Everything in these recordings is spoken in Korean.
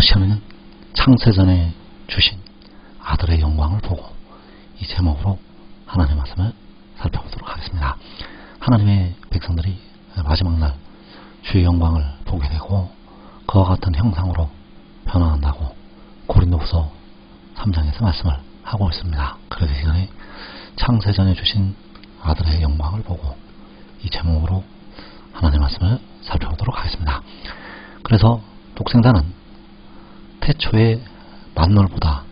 오늘 시험에는 창세전에 주신 아들의 영광을 보고 이 제목으로 하나님의 말씀을 살펴보도록 하겠습니다. 하나님의 백성들이 마지막 날 주의 영광을 보게 되고 그와 같은 형상으로 변화한다고 고린도후서 3장에서 말씀을 하고 있습니다. 그래서 이 시간에 창세전에 주신 아들의 영광을 보고 이 제목으로 하나님의 말씀을 살펴보도록 하겠습니다. 그래서 독생자는 태초에 만물보다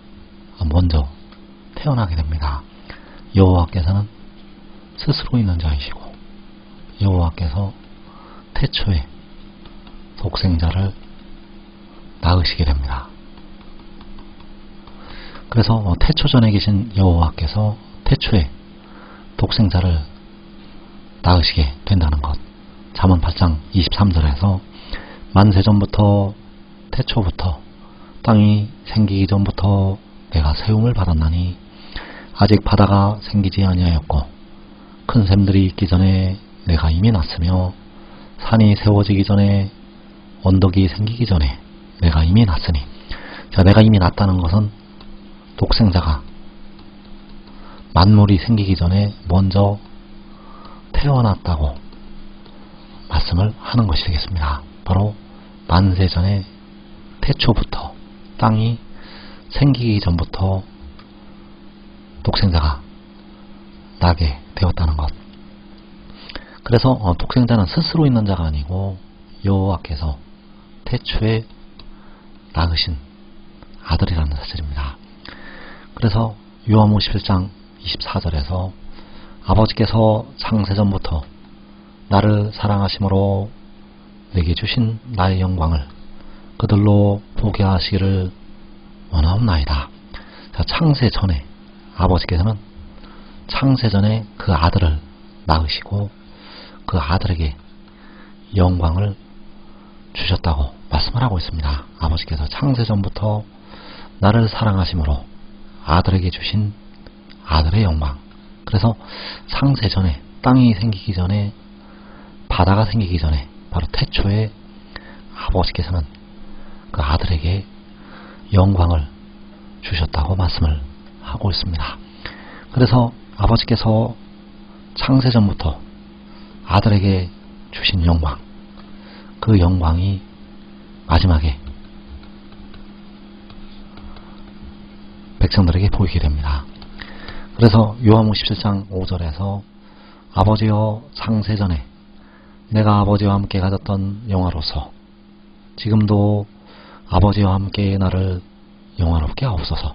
먼저 태어나게 됩니다. 여호와께서는 스스로 있는 자이시고 여호와께서 태초에 독생자를 낳으시게 됩니다. 그래서 태초전에 계신 여호와께서 태초에 독생자를 낳으시게 된다는 것, 잠언 8장 23절에서 만세전부터 태초부터 땅이 생기기 전부터 내가 세움을 받았나니 아직 바다가 생기지 아니하였고 큰 샘들이 있기 전에 내가 이미 났으며 산이 세워지기 전에 언덕이 생기기 전에 내가 이미 났으니, 자, 내가 이미 났다는 것은 독생자가 만물이 생기기 전에 먼저 태어났다고 말씀을 하는 것이 되겠습니다. 바로 만세전에 태초부터 땅이 생기기 전부터 독생자가 나게 되었다는 것. 그래서 독생자는 스스로 있는 자가 아니고 여호와께서 태초에 낳으신 아들이라는 사실입니다. 그래서 요한복음 11장 24절에서 아버지께서 창세전부터 나를 사랑하심으로 내게 주신 나의 영광을 그들로 보게 하시기를 원하옵나이다. 자, 창세전에 아버지께서는 창세전에 그 아들을 낳으시고 그 아들에게 영광을 주셨다고 말씀을 하고 있습니다. 아버지께서 창세전부터 나를 사랑하심으로 아들에게 주신 아들의 영광. 그래서 창세전에 땅이 생기기 전에 바다가 생기기 전에 바로 태초에 아버지께서는 그 아들에게 영광을 주셨다고 말씀을 하고 있습니다. 그래서 아버지께서 창세전부터 아들에게 주신 영광, 그 영광이 마지막에 백성들에게 보이게 됩니다. 그래서 요한복음 17장 5절에서 아버지여 창세전에 내가 아버지와 함께 가졌던 영화로서 지금도 아버지와 함께 나를 영화롭게 하옵소서.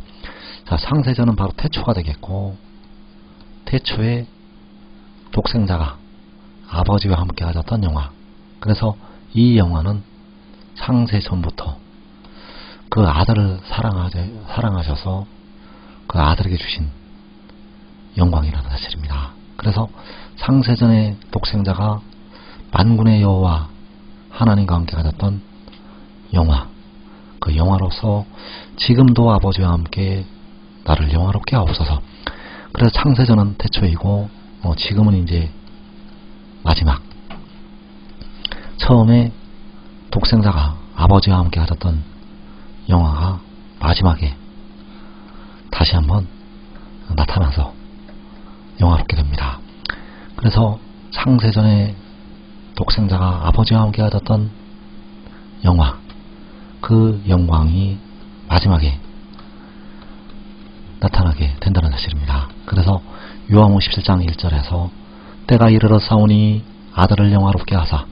자, 창세전은 바로 태초가 되겠고 태초에 독생자가 아버지와 함께 가졌던 영화. 그래서 이 영화는 창세전부터 그 아들을 사랑하셔서 그 아들에게 주신 영광이라는 사실입니다. 그래서 창세전에 독생자가 만군의 여호와 하나님과 함께 가졌던 영화, 그 영화로서 지금도 아버지와 함께 나를 영화롭게 하옵소서. 그래서 창세전은 태초이고 지금은 이제 마지막, 처음에 독생자가 아버지와 함께 가졌던 영화가 마지막에 다시 한번 나타나서 영화롭게 됩니다. 그래서 창세전에 독생자가 아버지와 함께 가졌던 영화, 그 영광이 마지막에 나타나게 된다는 사실입니다. 그래서 요한복음 17장 1절에서 때가 이르렀사오니 아들을 영화롭게 하사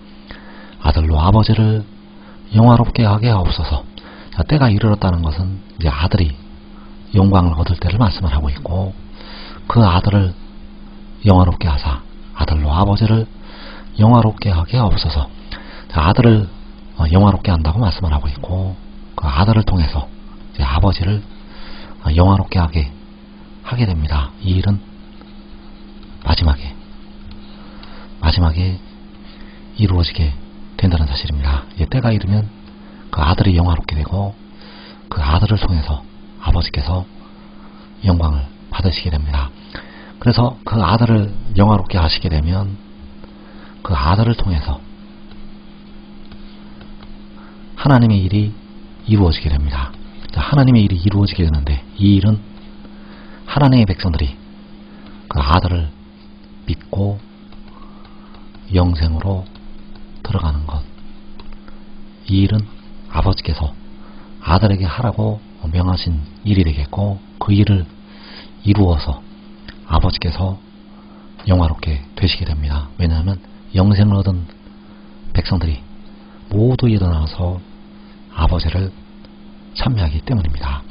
아들로 아버지를 영화롭게 하게 하옵소서. 자, 때가 이르렀다는 것은 이제 아들이 영광을 얻을 때를 말씀을 하고 있고 그 아들을 영화롭게 하사 아들로 아버지를 영화롭게 하게 하옵소서. 자, 아들을 영화롭게 한다고 말씀을 하고 있고 그 아들을 통해서 이제 아버지를 영화롭게 하게 됩니다. 이 일은 마지막에 이루어지게 된다는 사실입니다. 이제 때가 이르면 그 아들이 영화롭게 되고 그 아들을 통해서 아버지께서 영광을 받으시게 됩니다. 그래서 그 아들을 영화롭게 하시게 되면 그 아들을 통해서 하나님의 일이 이루어지게 됩니다. 자, 하나님의 일이 이루어지게 되는데 이 일은 하나님의 백성들이 그 아들을 믿고 영생으로 들어가는 것, 이 일은 아버지께서 아들에게 하라고 명하신 일이 되겠고 그 일을 이루어서 아버지께서 영화롭게 되시게 됩니다. 왜냐하면 영생을 얻은 백성들이 모두 일어나서 아버지를 찬미하기 때문입니다.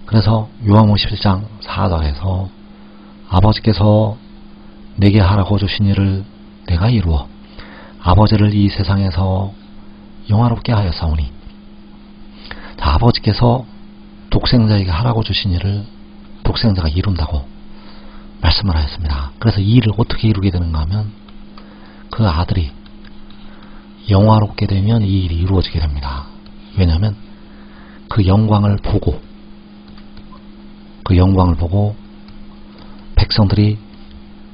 그래서 요한복음 17장 4절에서 아버지께서 내게 하라고 주신 일을 내가 이루어 아버지를 이 세상에서 영화롭게 하였사오니, 자, 아버지께서 독생자에게 하라고 주신 일을 독생자가 이룬다고 말씀을 하였습니다. 그래서 이 일을 어떻게 이루게 되는가 하면 그 아들이 영화롭게 되면 이 일이 이루어지게 됩니다. 왜냐하면 그 영광을 보고 백성들이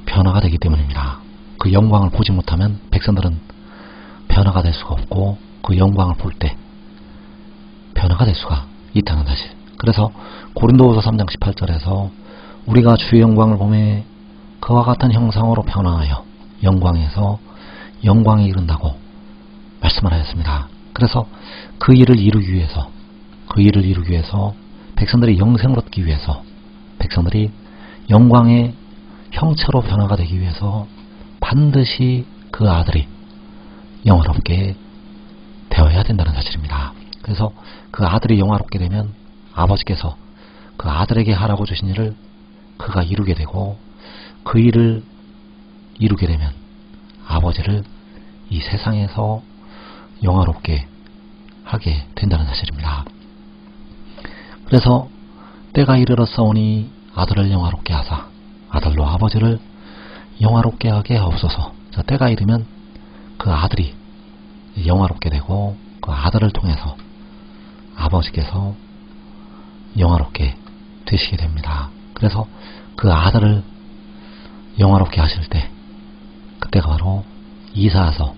변화가 되기 때문입니다. 그 영광을 보지 못하면 백성들은 변화가 될 수가 없고 그 영광을 볼 때 변화가 될 수가 있다는 사실. 그래서 고린도후서 3장 18절에서 우리가 주의 영광을 보매 그와 같은 형상으로 변화하여 영광에서 영광에 이른다고 말씀을 하였습니다. 그래서 그 일을 이루기 위해서 백성들이 영생을 얻기 위해서 백성들이 영광의 형체로 변화가 되기 위해서 반드시 그 아들이 영화롭게 되어야 된다는 사실입니다. 그래서 그 아들이 영화롭게 되면 아버지께서 그 아들에게 하라고 주신 일을 그가 이루게 되고 그 일을 이루게 되면 아버지를 이 세상에서 영화롭게 하게 된다는 사실입니다. 그래서 때가 이르렀사오니 아들을 영화롭게 하사 아들로 아버지를 영화롭게 하게 하옵소서. 자, 때가 이르면 그 아들이 영화롭게 되고 그 아들을 통해서 아버지께서 영화롭게 되시게 됩니다. 그래서 그 아들을 영화롭게 하실 때 그때가 바로 이사야서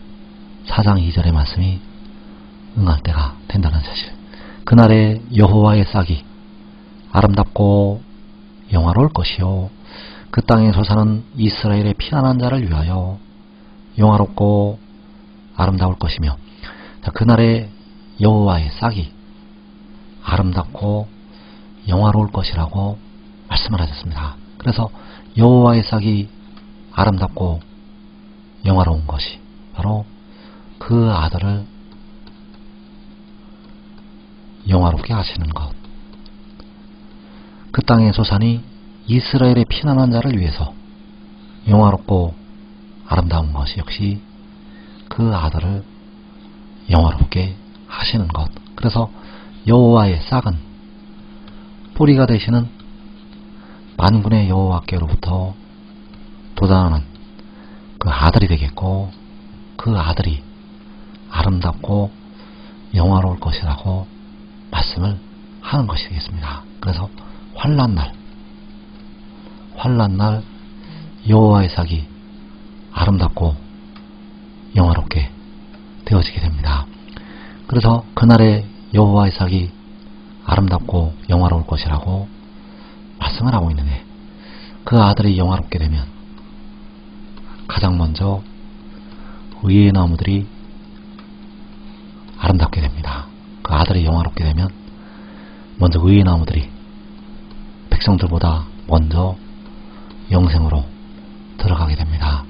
4장 2절의 말씀이 응할 때가 된다는 사실. 그날에 여호와의 싹이 아름답고 영화로울 것이요 그 땅에 솟아는 이스라엘의 피난한 자를 위하여 영화롭고 아름다울 것이며, 자, 그날에 여호와의 싹이 아름답고 영화로울 것이라고 말씀을 하셨습니다. 그래서 여호와의 싹이 아름답고 영화로운 것이 바로 그 아들을 영화롭게 하시는 것, 그 땅의 소산이 이스라엘의 피난한 자를 위해서 영화롭고 아름다운 것이 역시 그 아들을 영화롭게 하시는 것. 그래서 여호와의 싹은 뿌리가 되시는 만군의 여호와께로부터 돋아나는 그 아들이 되겠고 그 아들이 아름답고 영화로울 것이라고 말씀을 하는 것이 되겠습니다. 그래서 환난날 여호와의 싹이 아름답고 영화롭게 되어지게 됩니다. 그래서 그날에 여호와의 싹이 아름답고 영화로울 것이라고 말씀을 하고 있는데, 그 아들이 영화롭게 되면 가장 먼저 의의 나무들이 아름답게 됩니다. 그 아들이 영화롭게 되면 먼저 의의 나무들이 백성들보다 먼저 영생으로 들어가게 됩니다.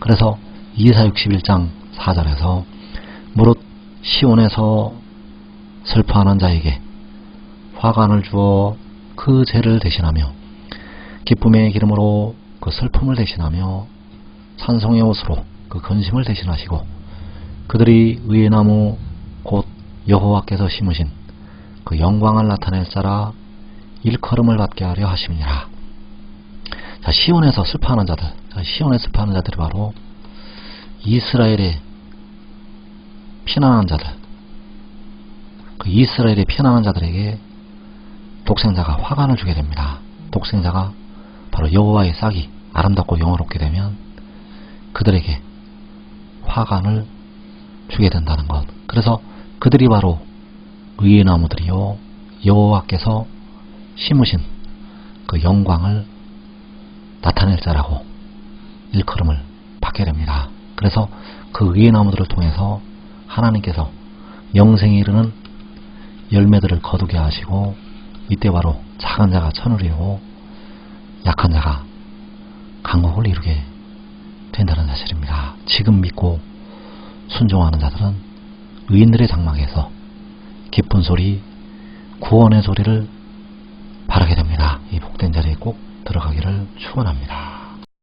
그래서 이사 61장 4절에서 무릇 시온에서 슬퍼하는 자에게 화관을 주어 그 죄를 대신하며 기쁨의 기름으로 그 슬픔을 대신하며 찬송의 옷으로 그 근심을 대신하시고 그들이 의의 나무 곧 여호와께서 심으신 그 영광을 나타낼 자라 일컬음을 받게 하려 하심이니라. 자, 시온에서 슬퍼하는 자들, 시온에서 슬퍼하는 자들이 바로 이스라엘의 피난한 자들, 그 이스라엘의 피난한 자들에게 독생자가 화관을 주게 됩니다. 독생자가 바로 여호와의 싹이 아름답고 영화롭게 되면 그들에게 화관을 주게 된다는 것. 그래서 그들이 바로 의의 나무들이요 여호와께서 심으신 그 영광을 나타낼 자라고 일컬음을 받게 됩니다. 그래서 그 의의 나무들을 통해서 하나님께서 영생에 이르는 열매들을 거두게 하시고 이때 바로 작은 자가 천을 이루고 약한 자가 강국을 이루게 된다는 사실입니다. 지금 믿고 순종하는 자들은 의인들의 장막에서 기쁜 소리, 구원의 소리를 바라게 됩니다. 이 복된 자리에 꼭 들어가기를 축원합니다.